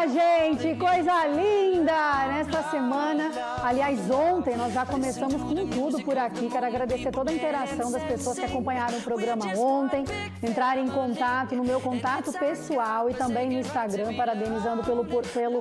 minha gente, coisa linda! Nesta semana, aliás, ontem nós já começamos com tudo por aqui. Quero agradecer toda a interação das pessoas que acompanharam o programa ontem, entrarem em contato no meu contato pessoal e também no Instagram, parabenizando pelo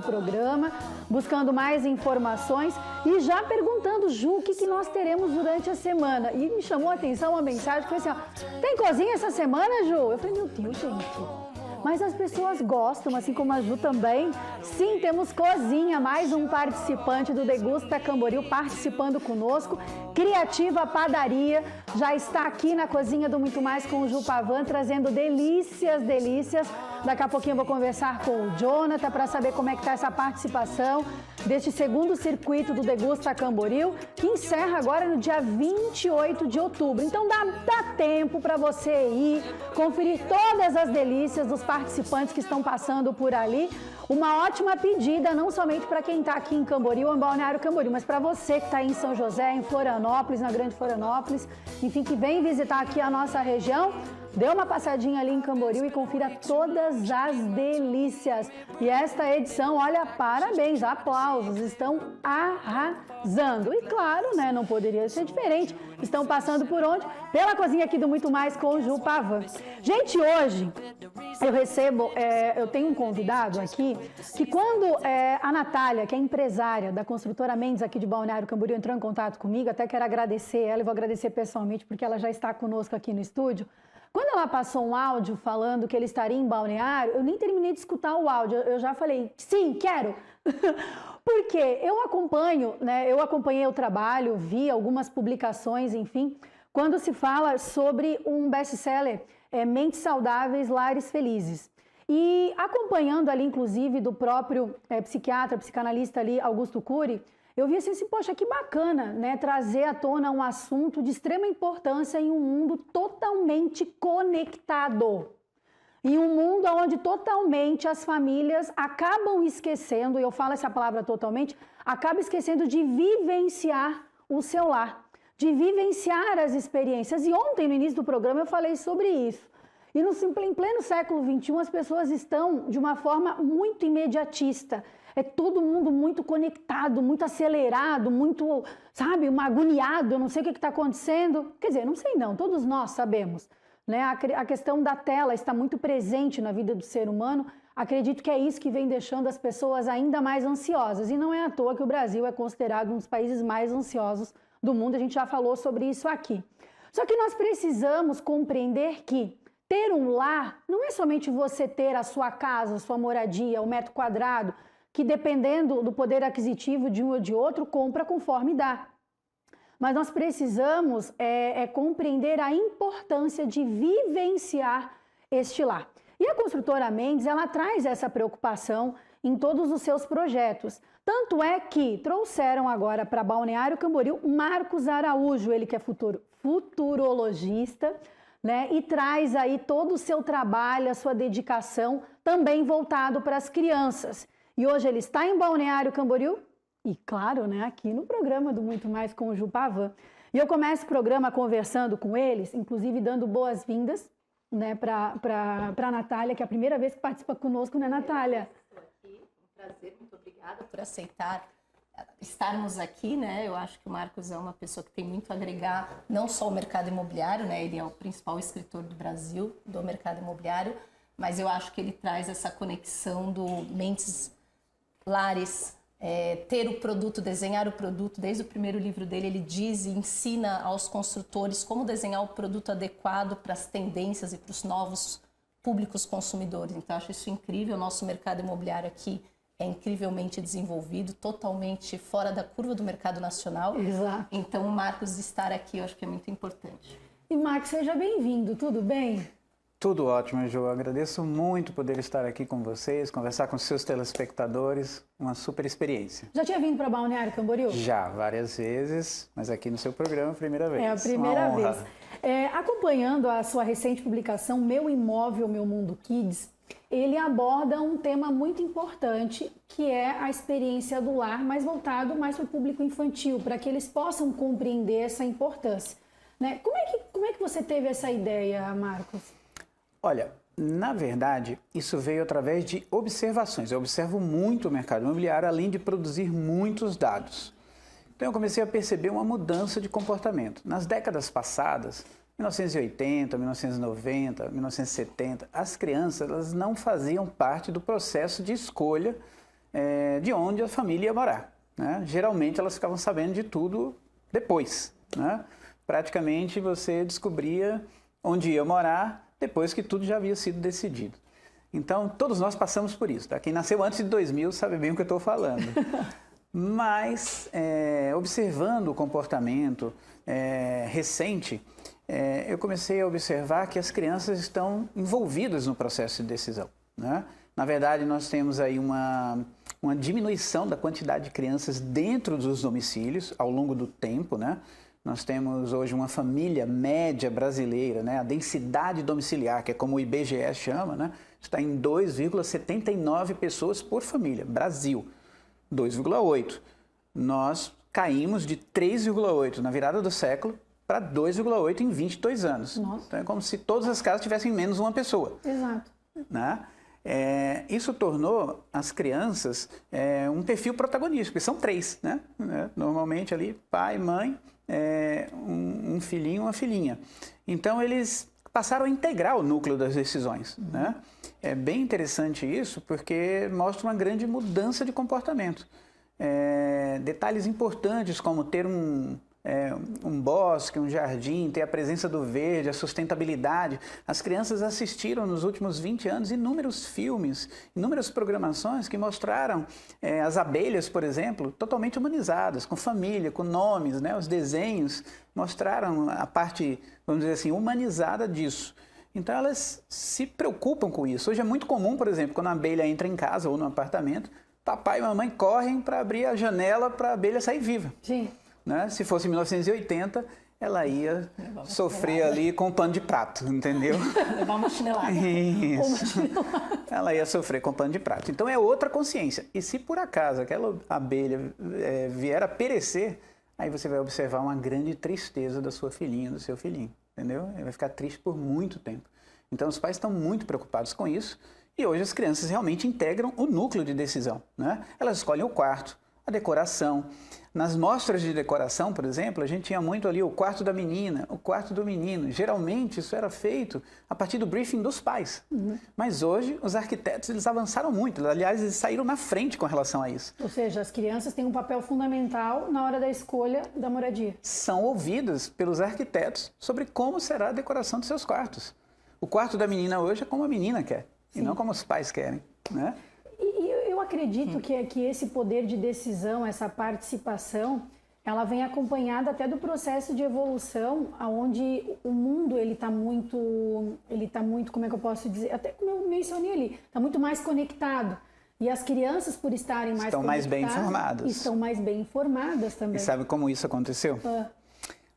programa, buscando mais informações e já perguntando, Ju, o que nós teremos durante a semana. E me chamou a atenção uma mensagem que foi assim, ó, tem cozinha essa semana, Ju? Eu falei, meu Deus, gente... Mas as pessoas gostam, assim como a Ju também. Sim, temos cozinha, mais um participante do Degusta Camboriú participando conosco. Criativa Padaria já está aqui na cozinha do Muito Mais com o Ju Pavan, trazendo delícias, delícias. Daqui a pouquinho eu vou conversar com o Jonathan para saber como é que está essa participação deste segundo circuito do Degusta Camboriú, que encerra agora no dia 28 de outubro. Então dá tempo para você ir, conferir todas as delícias dos participantes que estão passando por ali. Uma ótima pedida, não somente para quem está aqui em Camboriú, ou em Balneário Camboriú, mas para você que está aí em São José, em Florianópolis, na Grande Florianópolis, enfim, que vem visitar aqui a nossa região. Dê uma passadinha ali em Camboriú e confira todas as delícias. E esta edição, olha, parabéns, aplausos, estão arrasando. E claro, né, não poderia ser diferente. Estão passando por onde? Pela cozinha aqui do Muito Mais com o Ju Pavan. Gente, hoje eu tenho um convidado aqui, que quando a Natália, que é empresária da construtora Mendes aqui de Balneário Camboriú, entrou em contato comigo, até quero agradecer ela e vou agradecer pessoalmente porque ela já está conosco aqui no estúdio. Quando ela passou um áudio falando que ele estaria em Balneário, eu nem terminei de escutar o áudio, eu já falei, sim, quero! Porque eu acompanho, né, eu acompanhei o trabalho, vi algumas publicações, enfim, quando se fala sobre um best-seller, Mentes Saudáveis, Lares Felizes. E acompanhando ali, inclusive, do próprio psiquiatra, psicanalista ali, Augusto Cury, eu vi assim, poxa, que bacana, né, trazer à tona um assunto de extrema importância em um mundo totalmente conectado. Em um mundo onde totalmente as famílias acabam esquecendo, e eu falo essa palavra totalmente, acabam esquecendo de vivenciar o seu lar, de vivenciar as experiências. E ontem, no início do programa, eu falei sobre isso. E em pleno século XXI, as pessoas estão de uma forma muito imediatista. É todo mundo muito conectado, muito acelerado, muito, sabe, agoniado, eu não sei o que está acontecendo. Quer dizer, não sei não, todos nós sabemos. Né? A questão da tela está muito presente na vida do ser humano. Acredito que é isso que vem deixando as pessoas ainda mais ansiosas. E não é à toa que o Brasil é considerado um dos países mais ansiosos do mundo. A gente já falou sobre isso aqui. Só que nós precisamos compreender que ter um lar não é somente você ter a sua casa, a sua moradia, o metro quadrado, que dependendo do poder aquisitivo de um ou de outro, compra conforme dá. Mas nós precisamos compreender a importância de vivenciar este lar. E a construtora Mendes, ela traz essa preocupação em todos os seus projetos. Tanto é que trouxeram agora para Balneário Camboriú Marcos Araújo, ele que é futurologista, né, e traz aí todo o seu trabalho, a sua dedicação, também voltado para as crianças. E hoje ele está em Balneário Camboriú e, claro, né, aqui no programa do Muito Mais com o Ju Pavan. E eu começo o programa conversando com eles, inclusive dando boas-vindas, né, para a Natália, que é a primeira vez que participa conosco, né, Natália? Estou aqui, um prazer, muito obrigada por aceitar estarmos aqui, né? Eu acho que o Marcos é uma pessoa que tem muito a agregar, não só ao mercado imobiliário, né? Ele é o principal escritor do Brasil, do mercado imobiliário, mas eu acho que ele traz essa conexão do Mentes Lares, ter o produto, desenhar o produto. Desde o primeiro livro dele, ele diz e ensina aos construtores como desenhar o produto adequado para as tendências e para os novos públicos consumidores. Então, eu acho isso incrível. O nosso mercado imobiliário aqui é incrivelmente desenvolvido, totalmente fora da curva do mercado nacional. Exato. Então, o Marcos estar aqui, eu acho que é muito importante. E, Marcos, seja bem-vindo, tudo bem? Tudo ótimo, Ju. Eu agradeço muito poder estar aqui com vocês, conversar com seus telespectadores. Uma super experiência. Já tinha vindo para Balneário Camboriú? Já, várias vezes, mas aqui no seu programa, primeira vez. É a primeira vez. Acompanhando a sua recente publicação, Meu Imóvel, Meu Mundo Kids, ele aborda um tema muito importante, que é a experiência do lar, mas voltado mais para o público infantil, para que eles possam compreender essa importância. Né? Como é que você teve essa ideia, Marcos? Olha, Na verdade, isso veio através de observações. Eu observo muito o mercado imobiliário, além de produzir muitos dados. Então eu comecei a perceber uma mudança de comportamento. Nas décadas passadas, 1980, 1990, 1970, as crianças elas não faziam parte do processo de escolha de onde a família ia morar, né? Geralmente elas ficavam sabendo de tudo depois, né? Praticamente você descobria onde ia morar depois que tudo já havia sido decidido. Então, todos nós passamos por isso. Tá? Quem nasceu antes de 2000 sabe bem o que eu estou falando. Mas, observando o comportamento recente, eu comecei a observar que as crianças estão envolvidas no processo de decisão, né? Na verdade, nós temos aí uma diminuição da quantidade de crianças dentro dos domicílios ao longo do tempo, né? Nós temos hoje uma família média brasileira, né? A densidade domiciliar, que é como o IBGE chama, né? Está em 2,79 pessoas por família. Brasil, 2,8. Nós caímos de 3,8 na virada do século para 2,8 em 22 anos. Nossa. Então é como se todas as casas tivessem menos uma pessoa. Exato. Né? Isso tornou as crianças um perfil protagonista, porque são 3, né? Normalmente ali pai, mãe, um filhinho, uma filhinha. Então eles passaram a integrar o núcleo das decisões, né? É bem interessante isso porque mostra uma grande mudança de comportamento. Detalhes importantes como ter um bosque, um jardim, ter a presença do verde, a sustentabilidade. As crianças assistiram nos últimos 20 anos inúmeros filmes, inúmeras programações que mostraram as abelhas, por exemplo, totalmente humanizadas, com família, com nomes, né? Os desenhos mostraram a parte, vamos dizer assim, humanizada disso. Então elas se preocupam com isso. Hoje é muito comum, por exemplo, quando a abelha entra em casa ou no apartamento, papai e mamãe correm para abrir a janela para a abelha sair viva. Sim. Né? Se fosse em 1980, ela ia sofrer ali com um pano de prato, entendeu? Levar uma chinelada. Isso. Ela ia sofrer com pano de prato. Então é outra consciência. E se por acaso aquela abelha vier a perecer, aí você vai observar uma grande tristeza da sua filhinha, do seu filhinho, entendeu? Ele vai ficar triste por muito tempo. Então os pais estão muito preocupados com isso e hoje as crianças realmente integram o núcleo de decisão, né? Elas escolhem o quarto, a decoração. Nas mostras de decoração, por exemplo, a gente tinha muito ali o quarto da menina, o quarto do menino. Geralmente isso era feito a partir do briefing dos pais. Mas hoje os arquitetos eles avançaram muito. Aliás, eles saíram na frente com relação a isso. Ou seja, as crianças têm um papel fundamental na hora da escolha da moradia. São ouvidas pelos arquitetos sobre como será a decoração dos seus quartos. O quarto da menina hoje é como a menina quer, e não como os pais querem, né? Eu acredito que esse poder de decisão, essa participação, ela vem acompanhada até do processo de evolução, onde o mundo ele está muito, como é que eu posso dizer, até como eu mencionei ali, está muito mais conectado. E as crianças, por estarem mais estão mais bem informadas. Estão mais bem informadas também. E sabe como isso aconteceu?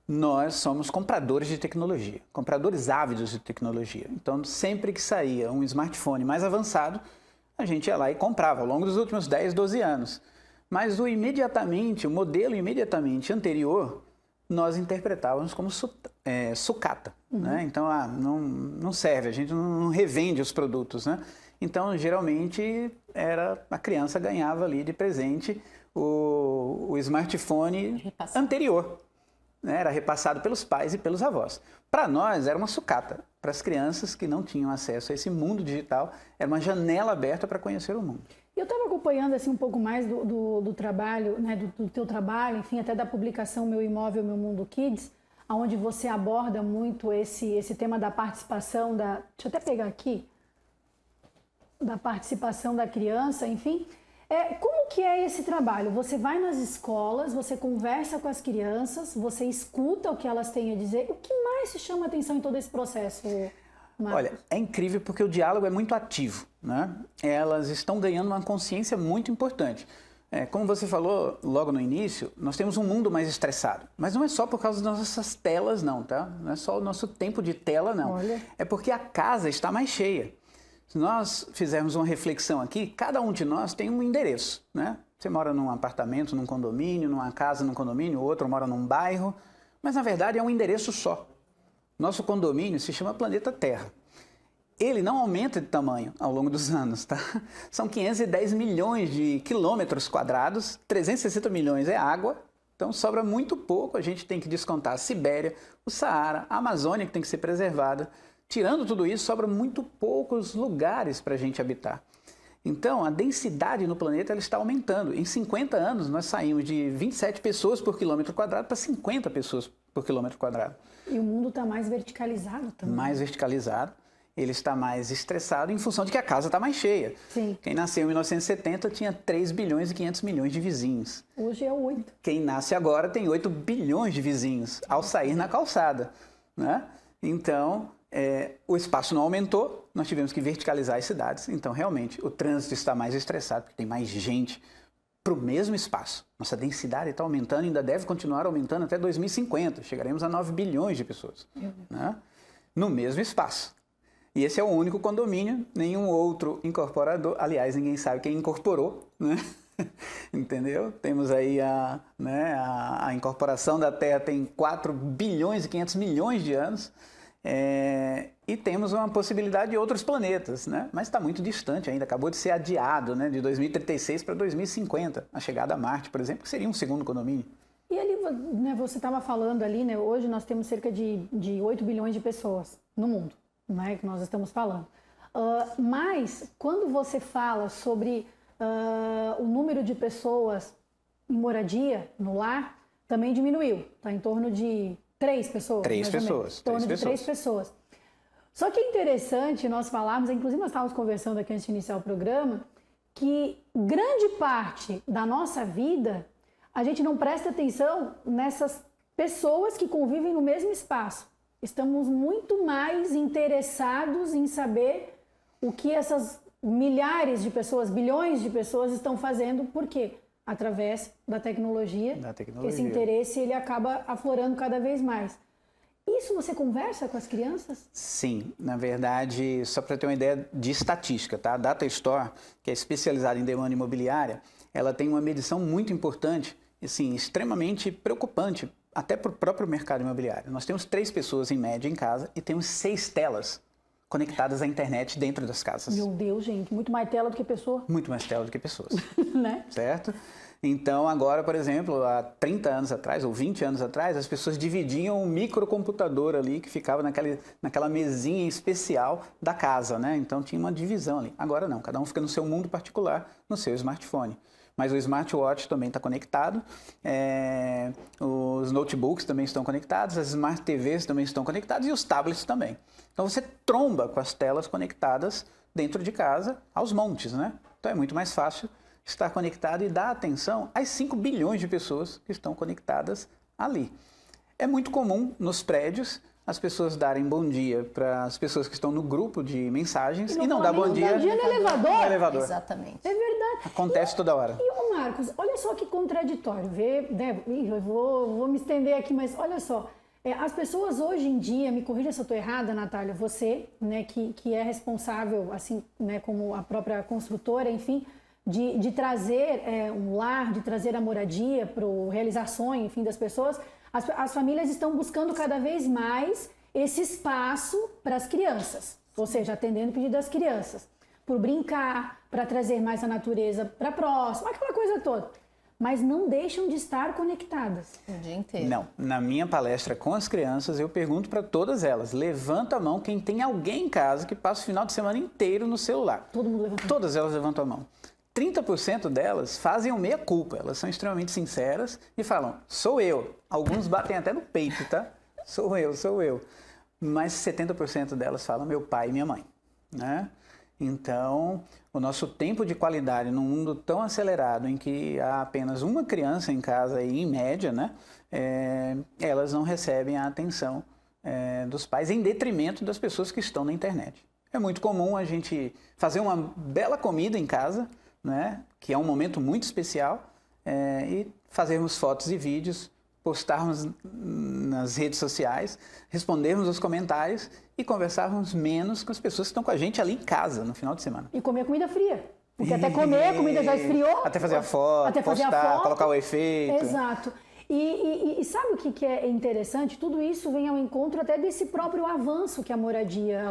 Nós somos compradores de tecnologia, compradores ávidos de tecnologia. Então, sempre que saía um smartphone mais avançado, a gente ia lá e comprava ao longo dos últimos 10, 12 anos. Mas o modelo imediatamente anterior, nós interpretávamos como sucata. Né? Então, não serve, a gente não revende os produtos. Né? Então, geralmente, a criança ganhava ali de presente o smartphone anterior. Né? Era repassado pelos pais e pelos avós. Para nós, era uma sucata. Para as crianças que não tinham acesso a esse mundo digital, era uma janela aberta para conhecer o mundo. Eu estava acompanhando assim, um pouco mais do trabalho, né, do teu trabalho, enfim, até da publicação Meu Imóvel, Meu Mundo Kids, onde você aborda muito esse tema da participação, deixa eu até pegar aqui, da participação da criança, enfim. Como que é esse trabalho? Você vai nas escolas, você conversa com as crianças, você escuta o que elas têm a dizer. O que mais te chama a atenção em todo esse processo, Marcos? Olha, é incrível porque o diálogo é muito ativo, né? Elas estão ganhando uma consciência muito importante. Como você falou logo no início, nós temos um mundo mais estressado. Mas não é só por causa das nossas telas, não, tá? Não é só o nosso tempo de tela, não. Olha. É porque a casa está mais cheia. Se nós fizermos uma reflexão aqui, cada um de nós tem um endereço, né? Você mora num apartamento, num condomínio, numa casa num condomínio, o outro mora num bairro, mas na verdade é um endereço só. Nosso condomínio se chama Planeta Terra. ele não aumenta de tamanho ao longo dos anos, tá? São 510 milhões de quilômetros quadrados, 360 milhões é água, então sobra muito pouco, a gente tem que descontar a Sibéria, o Saara, a Amazônia que tem que ser preservada. Tirando tudo isso, sobra muito poucos lugares para a gente habitar. Então, a densidade no planeta ela está aumentando. Em 50 anos, nós saímos de 27 pessoas por quilômetro quadrado para 50 pessoas por quilômetro quadrado. E o mundo está mais verticalizado também. Mais verticalizado. Ele está mais estressado em função de que a casa está mais cheia. Sim. Quem nasceu em 1970 tinha 3 bilhões e 500 milhões de vizinhos. Hoje é 8. Quem nasce agora tem 8 bilhões de vizinhos ao sair na calçada, né? Então, o espaço não aumentou, nós tivemos que verticalizar as cidades. Então, realmente, o trânsito está mais estressado, porque tem mais gente para o mesmo espaço. Nossa densidade está aumentando e ainda deve continuar aumentando até 2050. Chegaremos a 9 bilhões de pessoas, né? No mesmo espaço. E esse é o único condomínio, nenhum outro incorporador. Aliás, ninguém sabe quem incorporou, né? Entendeu? Temos aí a incorporação da Terra tem 4 bilhões e 500 milhões de anos. E temos uma possibilidade de outros planetas, né? Mas está muito distante ainda, acabou de ser adiado, né? De 2036 para 2050, a chegada a Marte, por exemplo, que seria um segundo condomínio. E ali, né, você estava falando ali, né? Hoje nós temos cerca de 8 bilhões de pessoas no mundo, né? Que nós estamos falando. Mas quando você fala sobre o número de pessoas em moradia no lar, também diminuiu, está em torno de 3 pessoas. 3 pessoas. Em torno de 3 pessoas. Só que é interessante nós falarmos, inclusive nós estávamos conversando aqui antes de iniciar o programa, que grande parte da nossa vida a gente não presta atenção nessas pessoas que convivem no mesmo espaço. Estamos muito mais interessados em saber o que essas milhares de pessoas, bilhões de pessoas estão fazendo, por quê? Através da tecnologia. Esse interesse ele acaba aflorando cada vez mais. Isso você conversa com as crianças? Sim, na verdade, só para ter uma ideia de estatística, tá? A Data Store, que é especializada em demanda imobiliária, ela tem uma medição muito importante, assim, extremamente preocupante, até para o próprio mercado imobiliário. Nós temos 3 pessoas em média em casa e temos 6 telas conectadas à internet dentro das casas. Meu Deus, gente, muito mais tela do que pessoa. Muito mais tela do que pessoas. Né? Certo? Então, agora, por exemplo, há 30 anos atrás, ou 20 anos atrás, as pessoas dividiam um microcomputador ali, que ficava naquela mesinha especial da casa, né? Então, tinha uma divisão ali. Agora não, cada um fica no seu mundo particular, no seu smartphone. Mas o smartwatch também está conectado, os notebooks também estão conectados, as smart TVs também estão conectadas e os tablets também. Então, você tromba com as telas conectadas dentro de casa aos montes, né? Então, é muito mais fácil estar conectado e dar atenção às 5 bilhões de pessoas que estão conectadas ali. É muito comum nos prédios as pessoas darem bom dia para as pessoas que estão no grupo de mensagens e não dar bom dia no elevador. No elevador. Exatamente. É verdade. Acontece toda hora. E o Marcos, olha só que contraditório. Eu vou me estender aqui, mas olha só. As pessoas hoje em dia, me corrija se eu estou errada, Natália, você, né, que é responsável, assim, né, como a própria construtora, enfim, de trazer um lar, de trazer a moradia para realizar sonho, enfim, das pessoas, as famílias estão buscando cada vez mais esse espaço para as crianças, ou seja, atendendo o pedido das crianças, por brincar, para trazer mais a natureza para próximo, aquela coisa toda. Mas não deixam de estar conectadas. O dia inteiro. Não, na minha palestra com as crianças, eu pergunto para todas elas, levanta a mão quem tem alguém em casa que passa o final de semana inteiro no celular. Todo mundo levanta a mão. Todas elas levantam a mão. 30% delas fazem o meia-culpa, elas são extremamente sinceras e falam, sou eu. Alguns batem até no peito, tá? Sou eu. Mas 70% delas falam, meu pai e minha mãe, né? Então, o nosso tempo de qualidade num mundo tão acelerado em que há apenas uma criança em casa, aí, em média, né? Elas não recebem a atenção dos pais em detrimento das pessoas que estão na internet. É muito comum a gente fazer uma bela comida em casa, né? Que é um momento muito especial, e fazermos fotos e vídeos, postarmos nas redes sociais, respondermos os comentários e conversarmos menos com as pessoas que estão com a gente ali em casa no final de semana. E comer comida fria. Porque até comer, a comida já esfriou. Até fazer a foto, postar, colocar o efeito. Exato. E sabe o que é interessante? Tudo isso vem ao encontro até desse próprio avanço que a moradia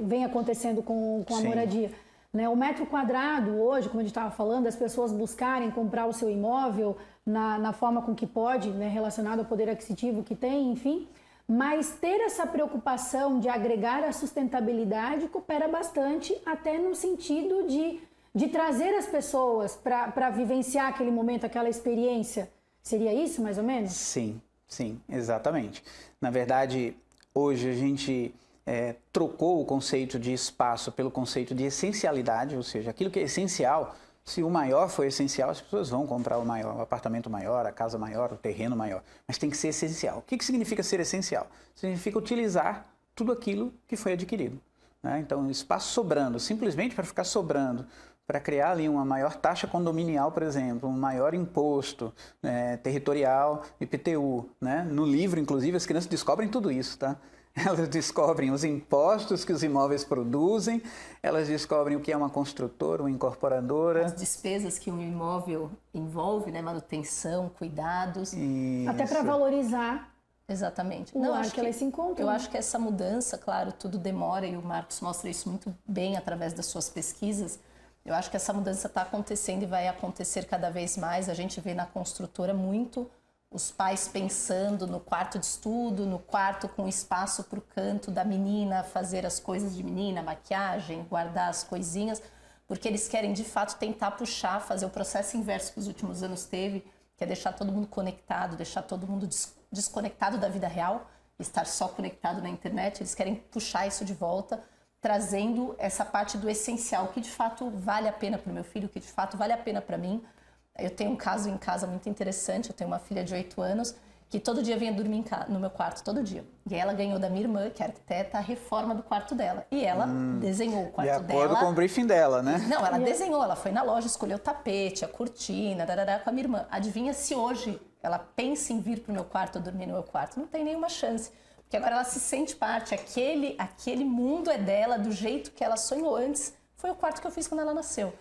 vem acontecendo com a moradia. Né? O metro quadrado hoje, como a gente estava falando, as pessoas buscarem comprar o seu imóvel na forma com que pode, né? Relacionado ao poder aquisitivo que tem, enfim. Mas ter essa preocupação de agregar a sustentabilidade coopera bastante até no sentido de trazer as pessoas para vivenciar aquele momento, aquela experiência. Seria isso, mais ou menos? Sim, exatamente. Na verdade, hoje a gente trocou o conceito de espaço pelo conceito de essencialidade, ou seja, aquilo que é essencial, se o maior for essencial, as pessoas vão comprar o apartamento maior, a casa maior, o terreno maior, mas tem que ser essencial. O que significa ser essencial? Significa utilizar tudo aquilo que foi adquirido. Né? Então, espaço sobrando, simplesmente para ficar sobrando, para criar ali uma maior taxa condominial, por exemplo, um maior imposto territorial, IPTU. Né? No livro, inclusive, as crianças descobrem tudo isso, tá? Elas descobrem os impostos que os imóveis produzem, elas descobrem o que é uma construtora, uma incorporadora. As despesas que um imóvel envolve, né? Manutenção, cuidados. Isso. Até para valorizar. Exatamente. O lugar que elas se encontram. Eu acho que essa mudança, claro, tudo demora e o Marcos mostra isso muito bem através das suas pesquisas. Eu acho que essa mudança está acontecendo e vai acontecer cada vez mais. A gente vê na construtora muito os pais pensando no quarto de estudo, no quarto com espaço para o canto da menina, fazer as coisas de menina, maquiagem, guardar as coisinhas, porque eles querem, de fato, tentar puxar, fazer o processo inverso que os últimos anos teve, que é deixar todo mundo conectado, deixar todo mundo desconectado da vida real, estar só conectado na internet. Eles querem puxar isso de volta, trazendo essa parte do essencial, que de fato vale a pena para o meu filho, que de fato vale a pena para mim. Eu tenho um caso em casa muito interessante, eu tenho uma filha de 8 anos, que todo dia vinha dormir no meu quarto, todo dia. E ela ganhou da minha irmã, que é arquiteta, a reforma do quarto dela. E ela desenhou o quarto dela. De acordo com o briefing dela, né? Não, ela desenhou, ela foi na loja, escolheu o tapete, a cortina, com a minha irmã. Adivinha se hoje ela pensa em vir para o meu quarto ou dormir no meu quarto? Não tem nenhuma chance. Porque agora ela se sente parte, aquele mundo é dela, do jeito que ela sonhou antes. Foi o quarto que eu fiz quando ela nasceu.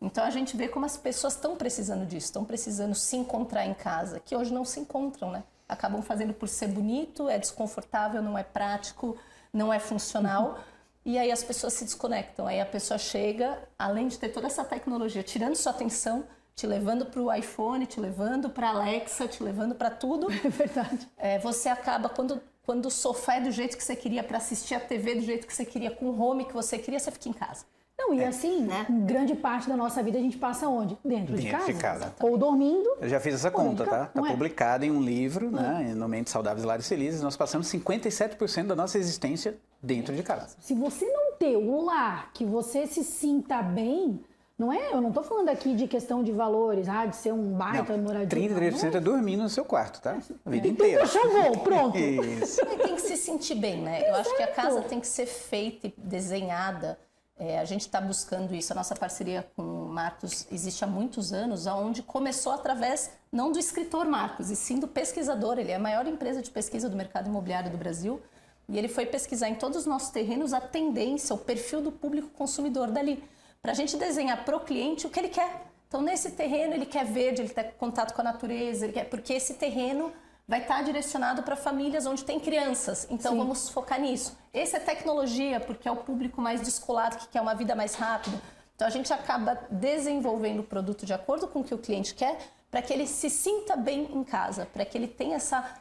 Então a gente vê como as pessoas estão precisando disso, estão precisando se encontrar em casa, que hoje não se encontram, né? Acabam fazendo por ser bonito, é desconfortável, não é prático, não é funcional. E aí as pessoas se desconectam. Aí a pessoa chega, além de ter toda essa tecnologia, tirando sua atenção, te levando para o iPhone, te levando para a Alexa, te levando para tudo. É verdade. Você acaba, quando o sofá é do jeito que você queria, para assistir a TV do jeito que você queria, com o home que você queria, você fica em casa. Não, e assim, né? Grande parte da nossa vida a gente passa onde? Dentro de casa. Ou dormindo. Eu já fiz essa conta, tá? Está publicado em um livro, né? No Mentes Saudáveis, Lares Felizes. Nós passamos 57% da nossa existência dentro de casa. Se você não ter um lar que você se sinta bem, não é? Eu não estou falando aqui de questão de valores, de ser um baita moradia. 33% é dormir no seu quarto, tá? A vida inteira. Chamou, pronto. Isso. Tem que se sentir bem, né? Exato. Eu acho que a casa tem que ser feita e desenhada. A gente está buscando isso, a nossa parceria com o Marcos existe há muitos anos, onde começou através, não do escritor Marcos, e sim do pesquisador. Ele é a maior empresa de pesquisa do mercado imobiliário do Brasil, e ele foi pesquisar em todos os nossos terrenos a tendência, o perfil do público consumidor dali, para a gente desenhar para o cliente o que ele quer. Então, nesse terreno, ele quer verde, ele quer contato com a natureza, porque esse terreno vai estar direcionado para famílias onde tem crianças. Então, vamos focar nisso. Esse é tecnologia, porque é o público mais descolado, que quer uma vida mais rápida. Então, a gente acaba desenvolvendo o produto de acordo com o que o cliente quer, para que ele se sinta bem em casa, para que ele tenha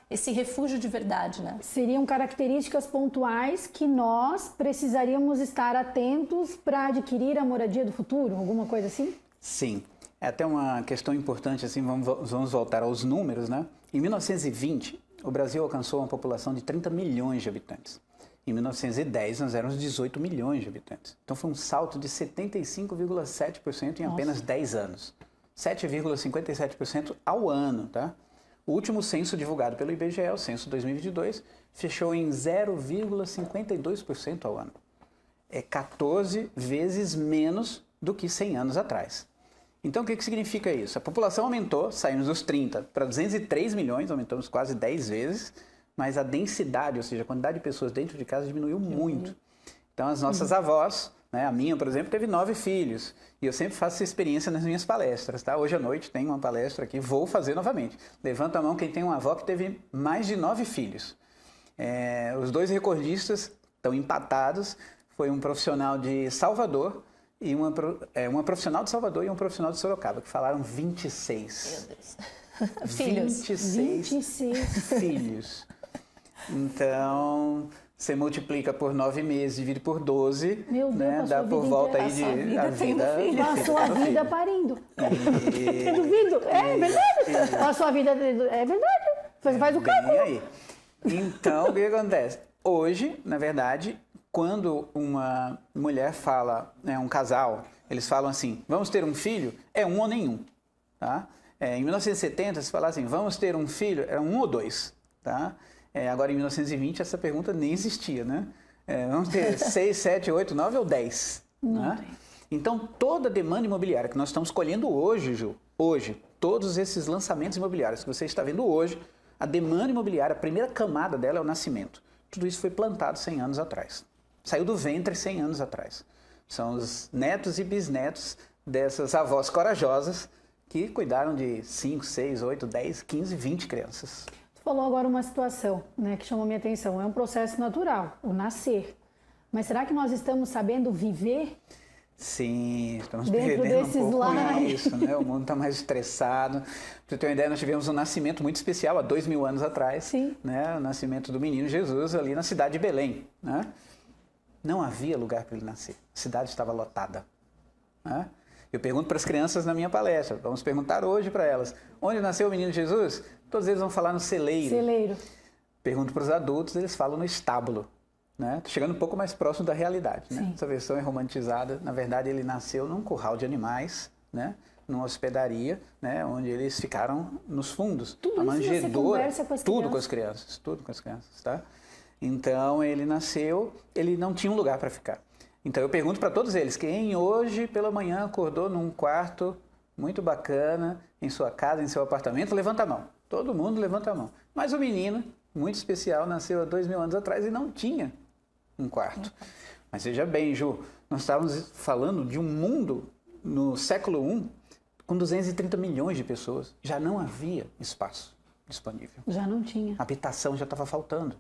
esse refúgio de verdade, né? Seriam características pontuais que nós precisaríamos estar atentos para adquirir a moradia do futuro? Alguma coisa assim? Sim. É até uma questão importante, assim, vamos voltar aos números, né? Em 1920, o Brasil alcançou uma população de 30 milhões de habitantes. Em 1910, nós éramos 18 milhões de habitantes. Então, foi um salto de 75,7% em apenas 10 anos. 7,57% ao ano, tá? O último censo divulgado pelo IBGE, o censo 2022, fechou em 0,52% ao ano. É 14 vezes menos do que 100 anos atrás. Então, o que significa isso? A população aumentou, saímos dos 30 para 203 milhões, aumentamos quase 10 vezes, mas a densidade, ou seja, a quantidade de pessoas dentro de casa diminuiu muito. Então, as nossas avós né? A minha, por exemplo, teve 9 filhos. E eu sempre faço essa experiência nas minhas palestras, tá? Hoje à noite tem uma palestra aqui, vou fazer novamente. Levanta a mão quem tem uma avó que teve mais de 9 filhos. Os 2 recordistas estão empatados. Foi um profissional de Salvador e uma profissional de Salvador e um profissional de Sorocaba, que falaram 26. Meu Deus. Filhos. 26 filhos. Então, você multiplica por 9 meses, divide por 12, Meu Deus, né? Dá por volta aí de a vida. Passou a vida parindo. Duvido. É verdade. Passou a vida. É verdade. Faz o cálculo. Aí. Então, o que acontece? Hoje, na verdade, quando uma mulher fala, né, um casal, eles falam assim, vamos ter um filho, é um ou nenhum, tá? Em 1970, se falasse assim, vamos ter um filho, era 1 ou 2, tá? Agora, em 1920, essa pergunta nem existia, né? Vamos ter 6, 7, 8, 9 ou 10, né? Então, toda a demanda imobiliária que nós estamos colhendo hoje, Ju, hoje, todos esses lançamentos imobiliários que você está vendo hoje, a demanda imobiliária, a primeira camada dela é o nascimento. Tudo isso foi plantado 100 anos atrás. Saiu do ventre 100 anos atrás. São os netos e bisnetos dessas avós corajosas que cuidaram de 5, 6, 8, 10, 15, 20 crianças. Tu falou agora uma situação, né, que chamou minha atenção. É um processo natural, o nascer. Mas será que nós estamos sabendo viver? Sim, estamos dentro perdendo desses um pouco lares. isso, né? O mundo está mais estressado. Para você ter uma ideia, nós tivemos um nascimento muito especial há 2000 anos atrás. Sim. Né? O nascimento do menino Jesus ali na cidade de Belém, né? Não havia lugar para ele nascer. A cidade estava lotada, né? Eu pergunto para as crianças na minha palestra, vamos perguntar hoje para elas, onde nasceu o menino Jesus? Todos eles vão falar no celeiro. Celeiro. Pergunto para os adultos, eles falam no estábulo. Né? Tô chegando um pouco mais próximo da realidade. Né? Essa versão é romantizada. Na verdade, ele nasceu num curral de animais, né? Numa hospedaria, né? Onde eles ficaram nos fundos. Tudo a manjedoura, isso você conversa com as tudo crianças. com as crianças, tudo com as crianças, tá? Então, ele nasceu, ele não tinha um lugar para ficar. Então, eu pergunto para todos eles, quem hoje pela manhã acordou num quarto muito bacana, em sua casa, em seu apartamento, levanta a mão. Todo mundo levanta a mão. Mas o menino, muito especial, nasceu há 2000 anos atrás e não tinha um quarto. Mas veja bem, Ju, nós estávamos falando de um mundo no século I com 230 milhões de pessoas. Já não havia espaço disponível. Já não tinha. A habitação já estava faltando.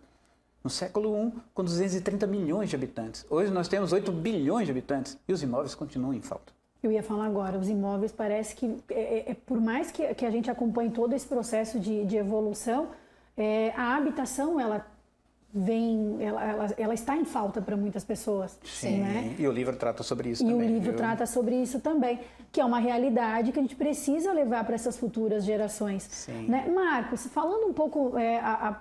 No século I, com 230 milhões de habitantes. Hoje nós temos 8 bilhões de habitantes e os imóveis continuam em falta. Eu ia falar agora, os imóveis parece que, por mais que a gente acompanhe todo esse processo de evolução, a habitação, ela está em falta para muitas pessoas. Sim, né? E o livro trata sobre isso e também. E o livro trata sobre isso também, que é uma realidade que a gente precisa levar para essas futuras gerações. Sim. Né? Marcos, falando um pouco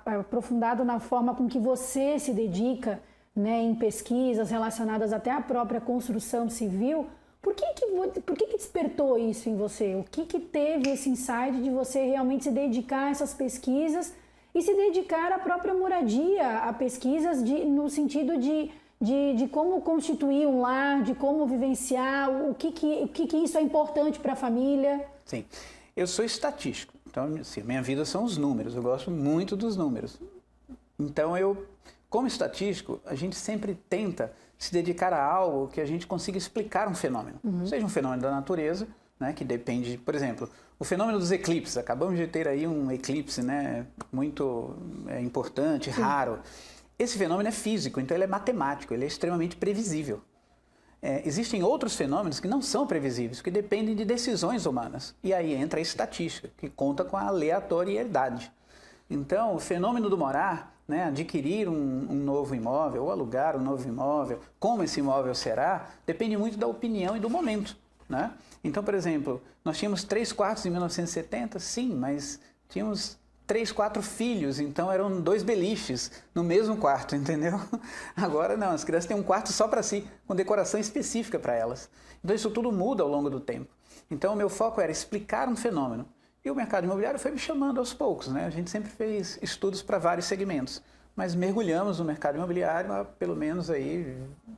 aprofundado na forma com que você se dedica, né, em pesquisas relacionadas até à própria construção civil, por que despertou isso em você? O que teve esse insight de você realmente se dedicar a essas pesquisas e se dedicar à própria moradia, a pesquisas no sentido de como constituir um lar, de como vivenciar, o que isso é importante para a família? Sim, eu sou estatístico, então assim, minha vida são os números, eu gosto muito dos números. Então como estatístico, a gente sempre tenta se dedicar a algo que a gente consiga explicar um fenômeno. Seja um fenômeno da natureza, né, que depende, por exemplo, o fenômeno dos eclipses. Acabamos de ter aí um eclipse, né, muito importante, raro. Esse fenômeno é físico, então ele é matemático, ele é extremamente previsível. Existem outros fenômenos que não são previsíveis, que dependem de decisões humanas. E aí entra a estatística, que conta com a aleatoriedade. Então, o fenômeno do morar, né, adquirir um novo imóvel ou alugar um novo imóvel, como esse imóvel será, depende muito da opinião e do momento. Né? Então, por exemplo, nós tínhamos 3 quartos em 1970, sim, mas tínhamos 3, 4 filhos, então eram 2 beliches no mesmo quarto, entendeu? Agora não, as crianças têm um quarto só para si, com decoração específica para elas. Então isso tudo muda ao longo do tempo. Então o meu foco era explicar um fenômeno. E o mercado imobiliário foi me chamando aos poucos, né? A gente sempre fez estudos para vários segmentos, mas mergulhamos no mercado imobiliário há pelo menos aí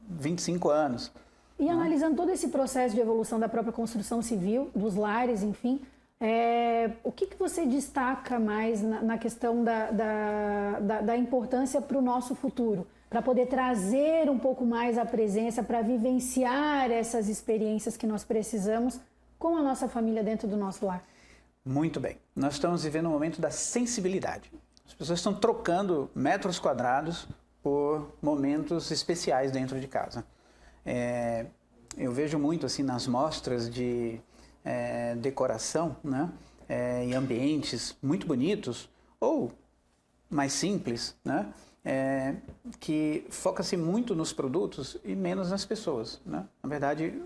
25 anos. E analisando todo esse processo de evolução da própria construção civil, dos lares, enfim, o que você destaca mais na questão da importância para o nosso futuro? para poder trazer um pouco mais a presença, para vivenciar essas experiências que nós precisamos com a nossa família dentro do nosso lar? Muito bem. Nós estamos vivendo um momento da sensibilidade. As pessoas estão trocando metros quadrados por momentos especiais dentro de casa. Eu vejo muito assim nas mostras de decoração, né? Em ambientes muito bonitos ou mais simples, né? Que foca-se muito nos produtos e menos nas pessoas, né? Na verdade,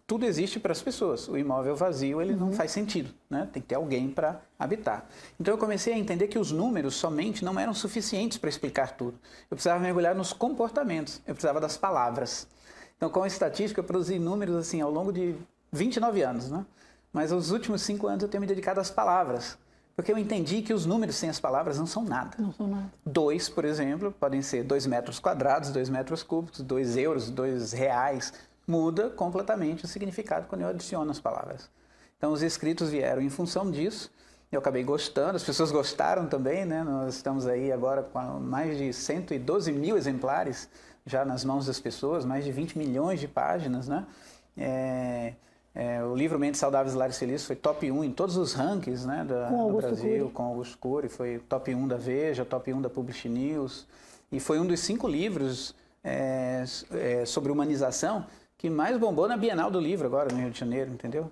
tudo existe para as pessoas. O imóvel vazio, ele não faz sentido, né? Tem que ter alguém para habitar. Então eu comecei a entender que os números somente não eram suficientes para explicar tudo. Eu precisava mergulhar nos comportamentos, eu precisava das palavras. Então, com a estatística, eu produzi números assim ao longo de 29 anos, né? Mas os últimos 5 anos eu tenho me dedicado às palavras. Porque eu entendi que os números sem as palavras não são nada. Não são nada. 2, por exemplo, podem ser 2 metros quadrados, 2 metros cúbicos, 2 euros, 2 reais. Muda completamente o significado quando eu adiciono as palavras. Então, os escritos vieram em função disso. Eu acabei gostando, as pessoas gostaram também, né? Nós estamos aí agora com mais de 112 mil exemplares já nas mãos das pessoas, mais de 20 milhões de páginas, né? O livro Mentes Saudáveis e Lares Felizes foi top 1 em todos os rankings, né, do Brasil, com Augusto Cury, foi top 1 da Veja, top 1 da Publish News, e foi um dos 5 livros sobre humanização que mais bombou na Bienal do Livro agora no Rio de Janeiro, entendeu?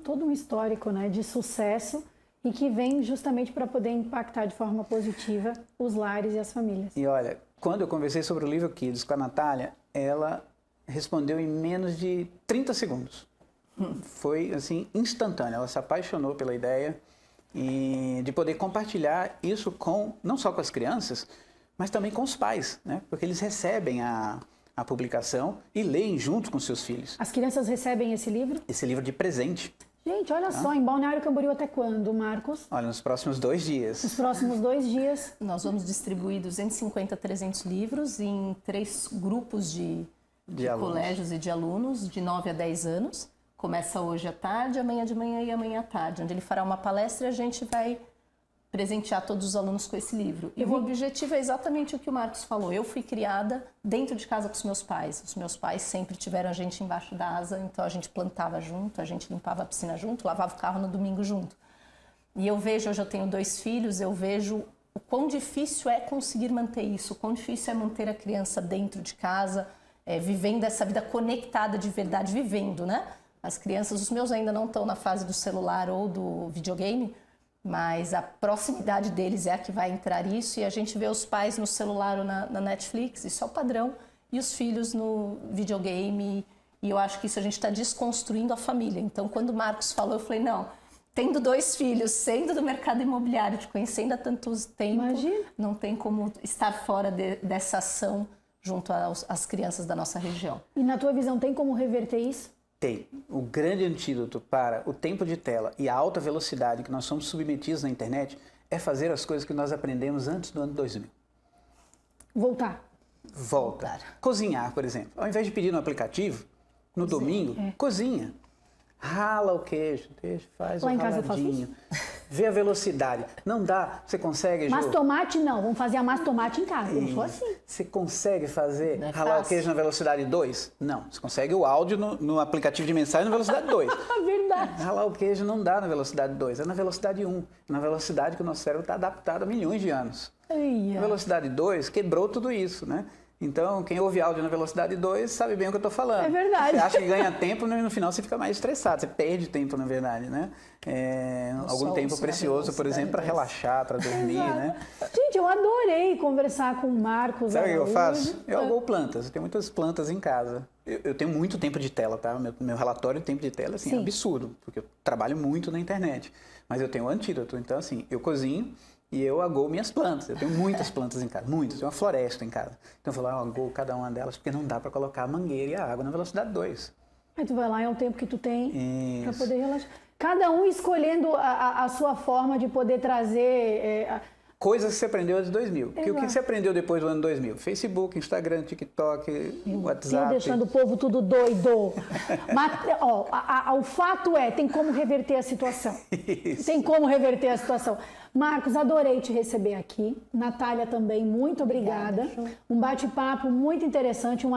Todo um histórico, né, de sucesso e que vem justamente para poder impactar de forma positiva os lares e as famílias. E olha, quando eu conversei sobre o livro Kids com a Natália, ela respondeu em menos de 30 segundos. Foi assim instantâneo, ela se apaixonou pela ideia e de poder compartilhar isso não só com as crianças, mas também com os pais, né? Porque eles recebem a publicação e leem junto com seus filhos. As crianças recebem esse livro? Esse livro de presente. Gente, olha só, em Balneário Camboriú até quando, Marcos? Olha, nos próximos 2 dias. Nos próximos 2 dias. Nós vamos distribuir 250 a 300 livros em 3 grupos de colégios e de alunos, de 9 a 10 anos. Começa hoje à tarde, amanhã de manhã e amanhã à tarde, onde ele fará uma palestra e a gente vai presentear todos os alunos com esse livro. E o objetivo é exatamente o que o Marcos falou. Eu fui criada dentro de casa com os meus pais. Os meus pais sempre tiveram a gente embaixo da asa, então a gente plantava junto, a gente limpava a piscina junto, lavava o carro no domingo junto. E eu vejo, hoje eu tenho 2 filhos, eu vejo o quão difícil é conseguir manter isso, o quão difícil é manter a criança dentro de casa, vivendo essa vida conectada de verdade, vivendo, né? As crianças, os meus ainda não estão na fase do celular ou do videogame, mas a proximidade deles é a que vai entrar isso, e a gente vê os pais no celular ou na Netflix, isso é o padrão, e os filhos no videogame, e eu acho que isso a gente está desconstruindo a família. Então, quando o Marcos falou, eu falei, não, tendo 2 filhos, sendo do mercado imobiliário, te conhecendo há tanto tempo, imagina, não tem como estar fora dessa ação junto às crianças da nossa região. E na tua visão, tem como reverter isso? Tem. O grande antídoto para o tempo de tela e a alta velocidade que nós somos submetidos na internet é fazer as coisas que nós aprendemos antes do ano 2000. Voltar. Volta. Cozinhar, por exemplo. Ao invés de pedir no aplicativo, no domingo, cozinha. Rala o queijo, faz o raladinho. Vê a velocidade. Não dá, você consegue... Mas tomate não, vamos fazer a massa tomate em casa, não sou assim. Você consegue fazer, ralar o queijo na velocidade 2? Não, você consegue o áudio no aplicativo de mensagem na velocidade 2. Verdade. Ralar o queijo não dá na velocidade 2, é na velocidade 1. Na velocidade que o nosso cérebro está adaptado há milhões de anos. Na velocidade 2 quebrou tudo isso, né? Então, quem ouve áudio na velocidade 2 sabe bem o que eu estou falando. É verdade. Você acha que ganha tempo, no final você fica mais estressado, você perde tempo, na verdade, né? Algum tempo precioso, por exemplo, para relaxar, para dormir, né? Gente, eu adorei conversar com o Marcos. Sabe o que eu faço? Eu agoo plantas, eu tenho muitas plantas em casa. Eu tenho muito tempo de tela, tá? Meu relatório de tempo de tela, assim, é absurdo, porque eu trabalho muito na internet. Mas eu tenho um antídoto, então, assim, eu cozinho e eu agoo minhas plantas. Eu tenho muitas plantas em casa, muitas. Eu tenho uma floresta em casa. Então eu vou lá, eu agoo cada uma delas, porque não dá para colocar a mangueira e a água na velocidade 2. Aí tu vai lá, é o tempo que tu tem para poder relaxar. Cada um escolhendo a sua forma de poder trazer coisas que você aprendeu antes de 2000. Porque o que você aprendeu depois do ano 2000? Facebook, Instagram, TikTok, WhatsApp. Deixando o povo tudo doido. Mas, o fato é, tem como reverter a situação. Isso. Tem como reverter a situação. Marcos, adorei te receber aqui. Natália também, muito obrigada. Um bate-papo muito interessante, um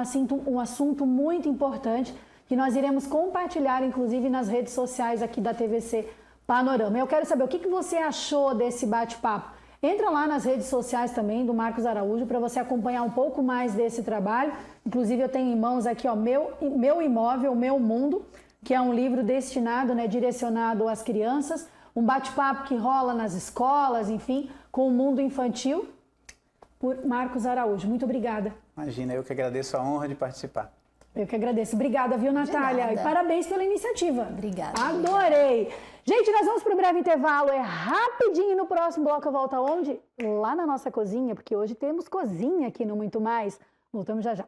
assunto muito importante que nós iremos compartilhar, inclusive, nas redes sociais aqui da TVC Panorama. Eu quero saber o que você achou desse bate-papo. Entra lá nas redes sociais também do Marcos Araújo para você acompanhar um pouco mais desse trabalho. Inclusive, eu tenho em mãos aqui, ó, Meu Imóvel, Meu Mundo, que é um livro destinado, né, direcionado às crianças. Um bate-papo que rola nas escolas, enfim, com o mundo infantil, por Marcos Araújo. Muito obrigada. Imagina, eu que agradeço a honra de participar. Eu que agradeço. Obrigada, viu, Natália? E parabéns pela iniciativa. Obrigada. Adorei. Gente, nós vamos para um breve intervalo. É rapidinho. No próximo bloco eu volto aonde? Lá na nossa cozinha, porque hoje temos cozinha aqui no Muito Mais. Voltamos já já.